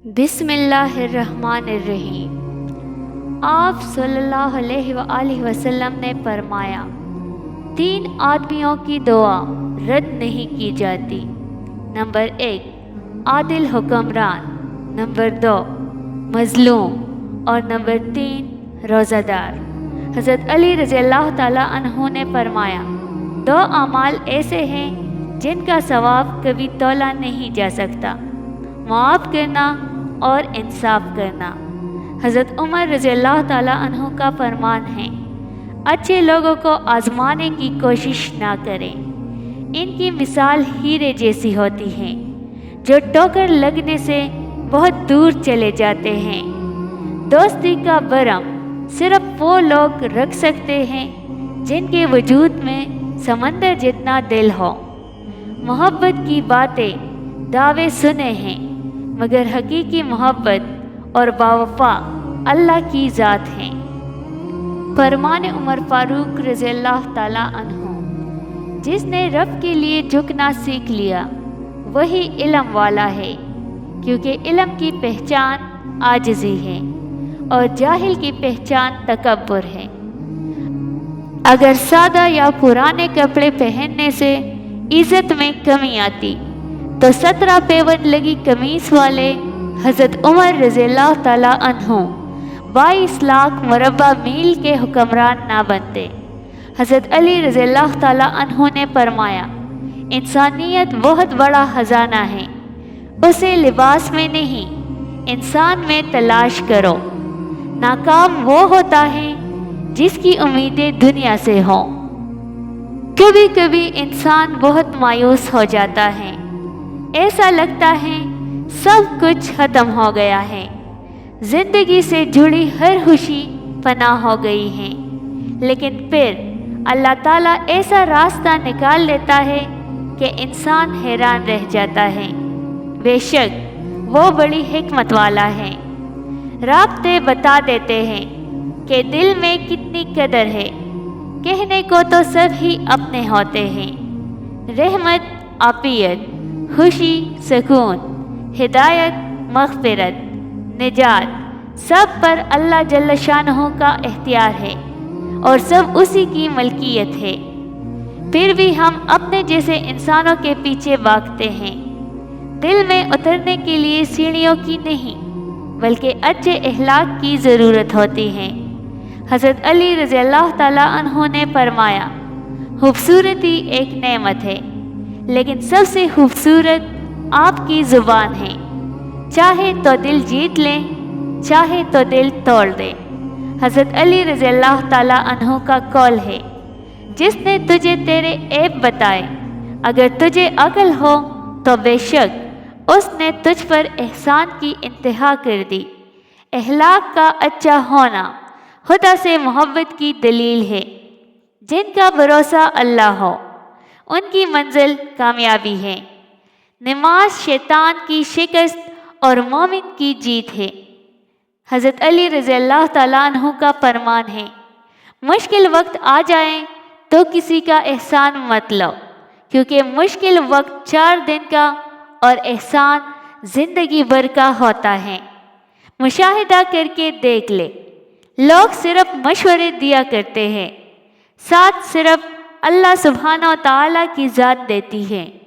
बिस्मिल्लाहिर्रहमानिर्रहीम। आप सल्लल्लाहु अलैहि वसल्लम ने फरमाया, 3 आदमियों की दुआ रद्द नहीं की जाती। नंबर 1 आदिल हुक्मरान, नंबर 2 मज़लूम और नंबर 3 रोज़ादार। हज़रत अली रज़ियल्लाहु ताला अन्हु ने फरमाया, 2 अमाल ऐसे हैं जिनका सवाब कभी तौला नहीं जा सकता, माफ़ करना और इंसाफ करना। हज़रत उमर रज़ियल्लाहु ताला अन्हु का फरमान है, अच्छे लोगों को आज़माने की कोशिश ना करें। इनकी मिसाल हीरे जैसी होती है जो ठोकर लगने से बहुत दूर चले जाते हैं। दोस्ती का भरम सिर्फ वो लोग रख सकते हैं जिनके वजूद में समंदर जितना दिल हो। मोहब्बत की बातें दावे सुने हैं, मगर हकीकी मोहब्बत और बावफा अल्लाह की ज़ात है। फरमान उमर फारूक रज़ियल्लाहु ताला अन्हु, जिसने रब के लिए झुकना सीख लिया वही इल्म वाला है, क्योंकि इल्म की पहचान आजिज़ी है और जाहिल की पहचान तकब्बुर है। अगर सादा या पुराने कपड़े पहनने से इज़्ज़त में कमी आती तो 17 पेवन लगी कमीज वाले हज़रत उमर रज़ियल्लाहु ताला अन्हु 22 लाख मुरब्बा मील के हुक्मरान ना बनते। हज़रत अली रज़ियल्लाहु ताला अन्हु ने फरमाया, इंसानियत बहुत बड़ा खजाना है, उसे लिबास में नहीं इंसान में तलाश करो। नाकाम वो होता है जिसकी उम्मीदें दुनिया से हों। कभी कभी इंसान बहुत मायूस हो जाता है, ऐसा लगता है सब कुछ ख़त्म हो गया है, ज़िंदगी से जुड़ी हर खुशी फना हो गई है। लेकिन फिर अल्लाह ताला ऐसा रास्ता निकाल लेता है कि इंसान हैरान रह जाता है। बेशक वो बड़ी हिकमत वाला है। राब्ते बता देते हैं कि दिल में कितनी कदर है, कहने को तो सब ही अपने होते हैं। रहमत, आफियत, खुशी, सुकून, हिदायत, मग़फ़िरत, निजात सब पर अल्लाह जल्ल शानहू का इख्तियार है और सब उसी की मलकियत है। फिर भी हम अपने जैसे इंसानों के पीछे भागते हैं। दिल में उतरने के लिए सीढ़ियों की नहीं बल्कि अच्छे अखलाक की ज़रूरत होती है। हज़रत अली रज़ियल्लाहु ताला अन्हु ने फरमाया, खूबसूरती एक नेमत है, लेकिन सबसे खूबसूरत आपकी ज़ुबान है। चाहे तो दिल जीत लें, चाहे तो दिल तोड़ दें। हज़रत अली रज़ियल्लाहु ताला अन्हु का कौल है, जिसने तुझे तेरे ऐब बताए, अगर तुझे अक्ल हो तो बेशक उसने तुझ पर एहसान की इंतहा कर दी। अखलाक का अच्छा होना खुदा से मोहब्बत की दलील है। जिनका भरोसा अल्लाह हो उनकी मंजिल कामयाबी है। नमाज शैतान की शिकस्त और मोमिन की जीत है। हज़रत अली रज़ियल्लाहु ताला अन्हु का फरमान है, मुश्किल वक्त आ जाए तो किसी का एहसान मत लो, क्योंकि मुश्किल वक्त 4 दिन का और एहसान ज़िंदगी भर का होता है। मुशाहिदा करके देख ले, लोग सिर्फ मशवरे दिया करते हैं, साथ सिर्फ अल्लाह सुब्हानहू व तआला की ज़ात देती है।